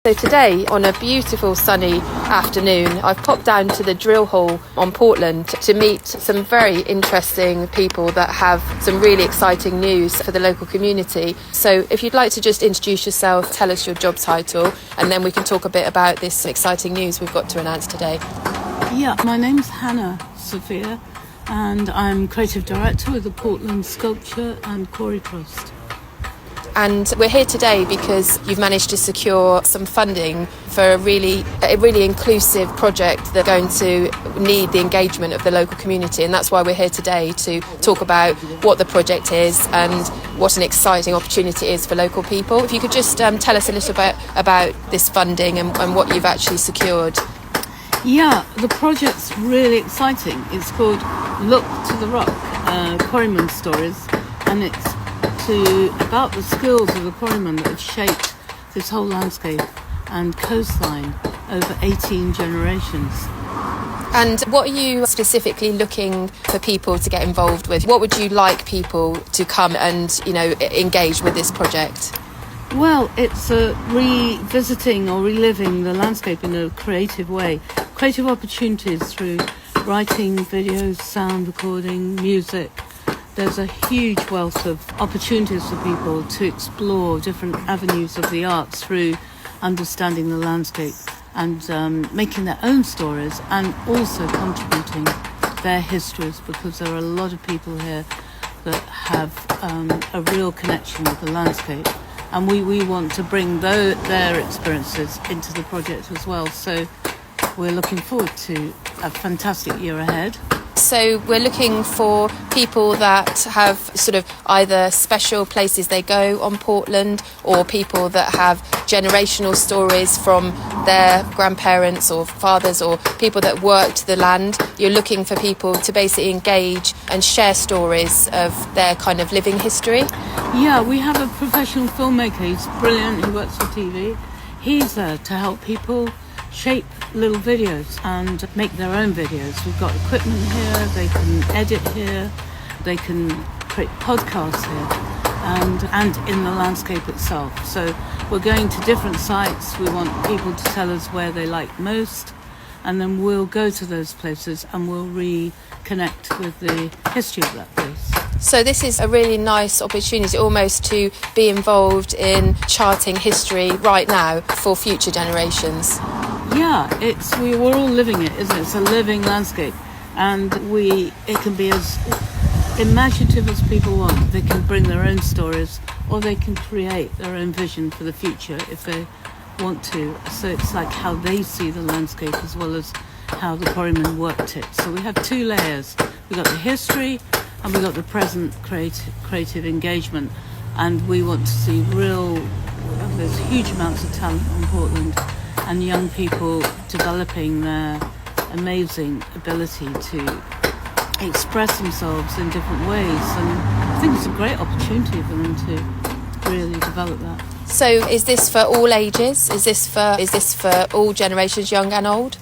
So today, on a beautiful sunny afternoon, I've popped down to the drill hall on Portland to meet some very interesting people that have some really exciting news for the local community. So if you'd like to just introduce yourself, tell us your job title, and then we can talk a bit about this exciting news we've got to announce today. Yeah, my name's Hannah Sophia, and I'm Creative Director with the Portland Sculpture and Quarry Trust. And we're here today because you've managed to secure some funding for a really inclusive project that's going to need the engagement of the local community, and that's why we're here today to talk about what the project is and what an exciting opportunity it is for local people. If you could just tell us a little bit about this funding and what you've actually secured. Yeah, the project's really exciting. It's called Look to the Rock, Quarrymen Stories, and it's about the skills of the quarrymen that have shaped this whole landscape and coastline over 18 generations. And what are you specifically looking for people to get involved with? What would you like people to come and, engage with this project? Well, it's revisiting or reliving the landscape in a creative way. Creative opportunities through writing, videos, sound recording, music. There's a huge wealth of opportunities for people to explore different avenues of the arts through understanding the landscape and making their own stories and also contributing their histories, because there are a lot of people here that have a real connection with the landscape, and we want to bring their experiences into the project as well. So we're looking forward to a fantastic year ahead. So we're looking for people that have sort of either special places they go on Portland, or people that have generational stories from their grandparents or fathers, or people that worked the land. You're looking for people to basically engage and share stories of their kind of living history. Yeah, we have a professional filmmaker. He's brilliant. He works for TV. He's there to help people shape little videos and make their own videos. We've got equipment here, they can edit here, they can create podcasts here and in the landscape itself. So we're going to different sites. We want people to tell us where they like most, and then we'll go to those places and we'll reconnect with the history of that place. So this is a really nice opportunity almost to be involved in charting history right now for future generations. Yeah, we're all living it, isn't it? It's a living landscape, and it can be as imaginative as people want. They can bring their own stories, or they can create their own vision for the future if they want to. So it's like how they see the landscape as well as how the quarrymen worked it. So we have two layers. We've got the history and we've got the present creative engagement, and we want to see there's huge amounts of talent on Portland, and young people developing their amazing ability to express themselves in different ways. And I think it's a great opportunity for them to really develop that. So is this for all ages? Is this for all generations, young and old?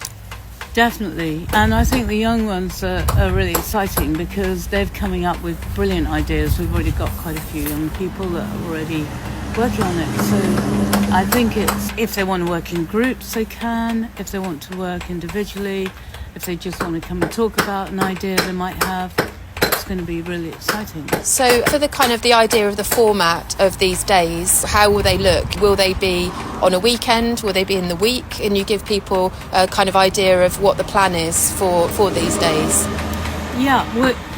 Definitely. And I think the young ones are really exciting because they're coming up with brilliant ideas. We've already got quite a few young people that are already working on it. So I think if they want to work in groups, they can. If they want to work individually, if they just want to come and talk about an idea they might have, it's going to be really exciting. So for the idea of the format of these days, how will they look? Will they be on a weekend? Will they be in the week? And you give people a kind of idea of what the plan is for these days. Yeah,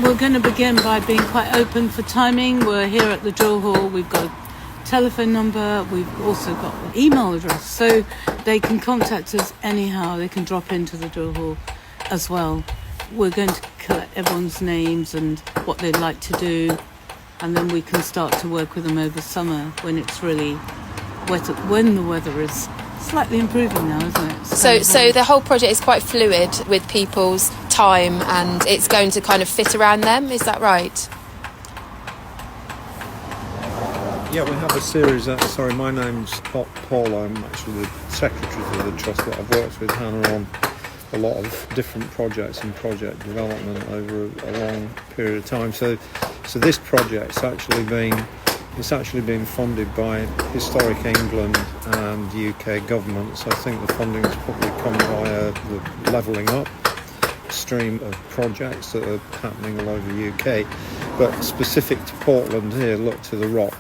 we're going to begin by being quite open for timing. We're here at the drill hall. We've got a telephone number. We've also got an email address, so they can contact us anyhow. They can drop into the drill hall as well. We're going to collect everyone's names and what they'd like to do, and then we can start to work with them over summer when it's really wet, when the weather is slightly improving now, isn't it? So the whole project is quite fluid with people's time, and it's going to kind of fit around them, is that right? Yeah, we have a series. My name's Paul. I'm actually the secretary for the trust, but I've worked with Hannah on a lot of different projects and project development over a long period of time. So this project's actually been It's actually been funded by Historic England and UK governments. I think the funding's probably come via the Levelling Up stream of projects that are happening all over the UK. But specific to Portland here, Look to the Rock,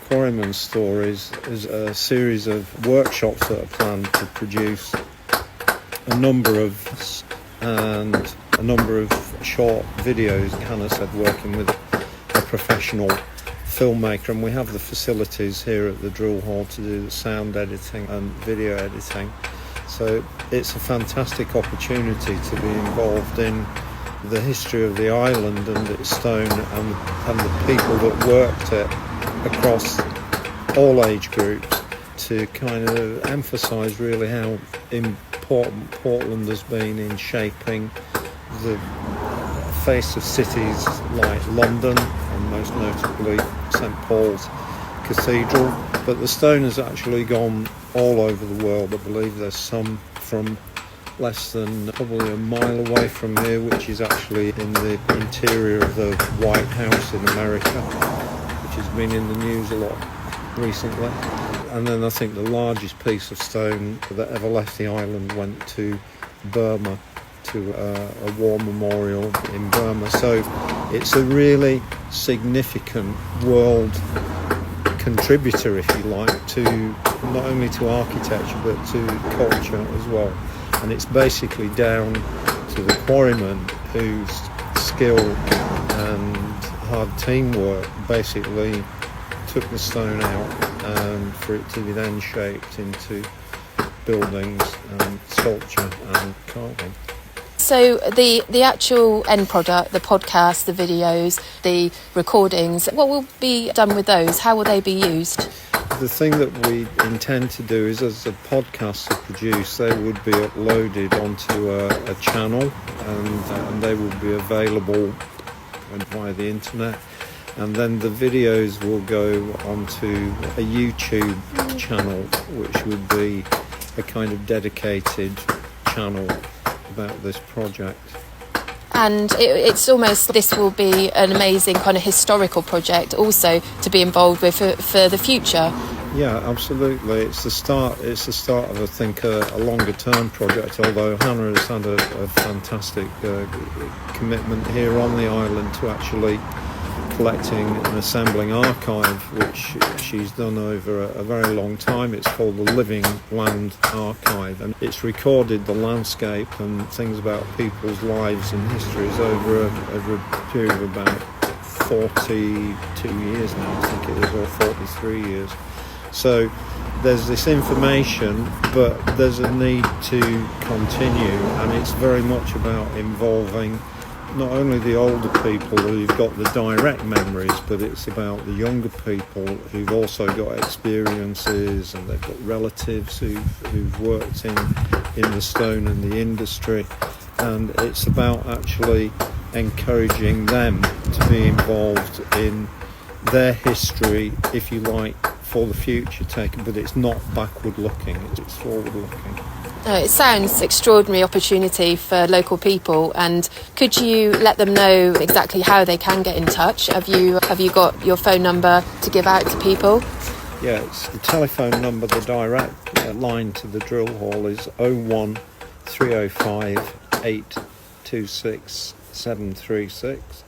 Quarrymen Stories is a series of workshops that are planned to produce a number of short videos. Hannah said working with a professional filmmaker, and we have the facilities here at the drill hall to do the sound editing and video editing. So it's a fantastic opportunity to be involved in the history of the island and its stone and the people that worked it across all age groups, to kind of emphasise really how important Portland has been in shaping the face of cities like London and most notably St Paul's Cathedral. But the stone has actually gone all over the world. I believe there's some from less than probably a mile away from here, which is actually in the interior of the White House in America, which has been in the news a lot recently. And then I think the largest piece of stone that ever left the island went to Burma, to a war memorial in Burma. So it's a really significant world contributor, if you like, to not only to architecture but to culture as well. And it's basically down to the quarrymen whose skill and hard teamwork basically took the stone out and for it to be then shaped into buildings and sculpture and carving. So the actual end product, the podcast, the videos, the recordings, what will be done with those? How will they be used? The thing that we intend to do is, as the podcasts are produced, they would be uploaded onto a channel, and they will be available via the internet. And then the videos will go onto a YouTube channel, which would be a kind of dedicated channel about this project. And it's almost, this will be an amazing kind of historical project also to be involved with for the future. Yeah, absolutely. It's the start of, I think, a longer term project, although Hannah has had a fantastic commitment here on the island to actually collecting and assembling archive, which she's done over a very long time. It's called the Living Land Archive, and it's recorded the landscape and things about people's lives and histories over a period of about 42 years now, I think it is, or 43 years. So there's this information, but there's a need to continue, and it's very much about involving not only the older people who've got the direct memories, but it's about the younger people who've also got experiences, and they've got relatives who've worked in the stone and the industry, and it's about actually encouraging them to be involved in their history, if you like, for the future taken, but it's not backward looking, it's forward looking. It sounds an extraordinary opportunity for local people, and could you let them know exactly how they can get in touch? Have you got your phone number to give out to people? Yeah, it's the telephone number, the direct line to the drill hall is 01 305 826 736,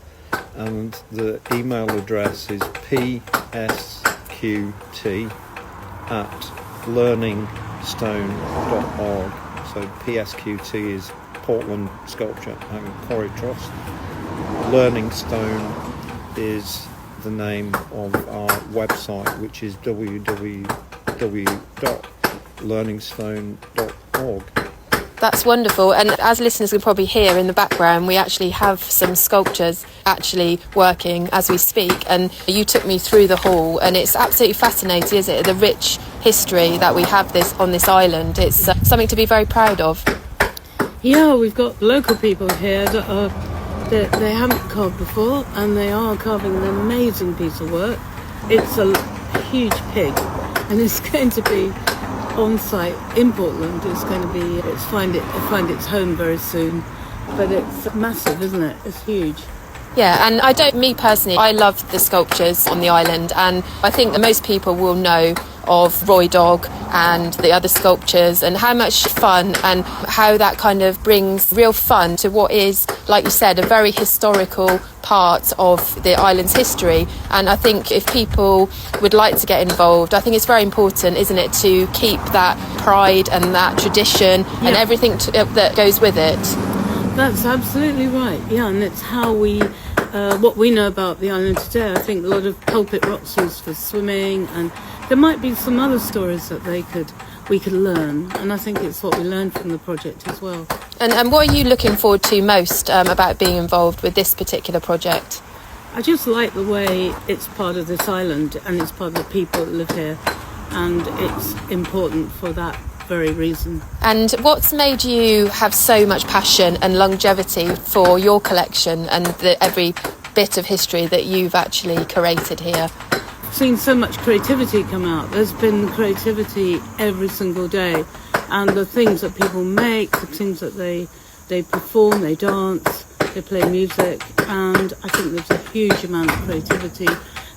and the email address is psqt@learningstone.org. So PSQT is Portland Sculpture and Quarry Trust. Learning Stone is the name of our website, which is www.learningstone.org. That's wonderful, and as listeners can probably hear in the background, we actually have some sculptures actually working as we speak, and you took me through the hall, and it's absolutely fascinating, isn't it? The rich history that we have on this island. It's something to be very proud of. Yeah, we've got local people here that they haven't carved before, and they are carving an amazing piece of work. It's a huge pig, and it's going to be on site in Portland. Find its home very soon, but it's massive, isn't it? It's huge. Yeah, and me personally, I love the sculptures on the island, and I think that most people will know of Roy Dog and the other sculptures and how much fun and how that kind of brings real fun to what is, like you said, a very historical part of the island's history. And I think if people would like to get involved, I think it's very important, isn't it, to keep that pride and that tradition and everything that goes with it. That's absolutely right, yeah, and it's how what we know about the island today. I think a lot of pulpit rocks used for swimming, and there might be some other stories that we could learn, and I think it's what we learned from the project as well. And what are you looking forward to most about being involved with this particular project? I just like the way it's part of this island and it's part of the people that live here, and it's important for that very reason. And what's made you have so much passion and longevity for your collection and every bit of history that you've actually created here? Seen so much creativity come out. There's been creativity every single day, and the things that people make, the things that they perform, they dance, they play music, and I think there's a huge amount of creativity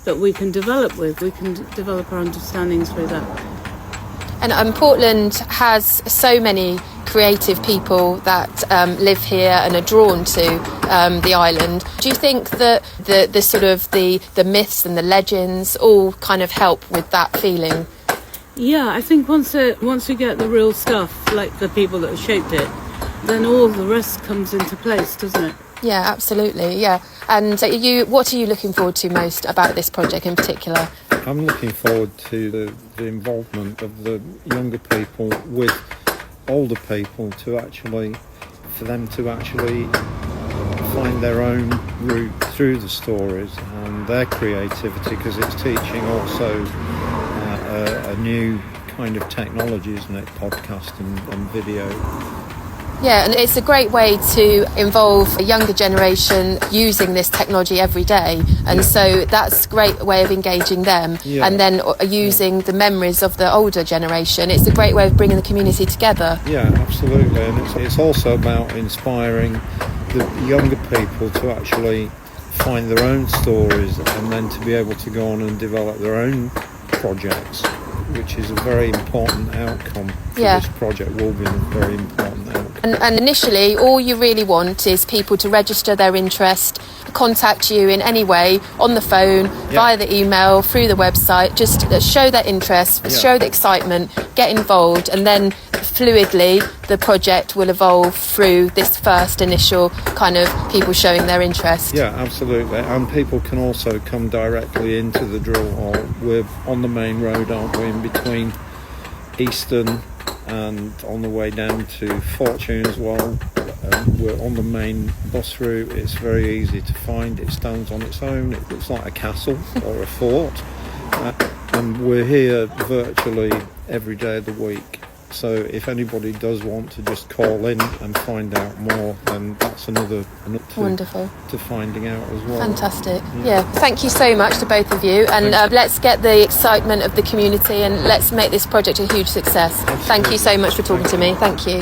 that we can develop with. We can develop our understandings through that. And Portland has so many creative people that live here and are drawn to the island. Do you think that the sort of the myths and the legends all kind of help with that feeling? Yeah, I think once we get the real stuff, like the people that have shaped it, then all the rest comes into place, doesn't it? Yeah, absolutely, yeah. And what are you looking forward to most about this project in particular? I'm looking forward to the involvement of the younger people with older people for them to actually find their own route through the stories and their creativity, because it's teaching also a new kind of technology, isn't it? Podcast and video. Yeah, and it's a great way to involve a younger generation using this technology every day, and so that's a great way of engaging them, and then using the memories of the older generation. It's a great way of bringing the community together. Yeah, absolutely, and it's also about inspiring the younger people to actually find their own stories and then to be able to go on and develop their own projects, which is a very important outcome for this project. Will be a very important outcome. And initially, all you really want is people to register their interest, contact you in any way, on the phone, via the email, through the website, just show their interest, show the excitement, get involved, and then fluidly the project will evolve through this first initial kind of people showing their interest. Yeah, absolutely. And people can also come directly into the drill hall. We're on the main road, aren't we, in between Eastern and on the way down to Fortune as well. We're on the main bus route. It's very easy to find. It stands on its own. It looks like a castle or a fort. And we're here virtually every day of the week. So if anybody does want to just call in and find out more, then that's another Wonderful. To finding out as well. Fantastic. Yeah. Thank you so much to both of you, and let's get the excitement of the community and let's make this project a huge success. Absolutely. Thank you so much for talking to me. Thank you.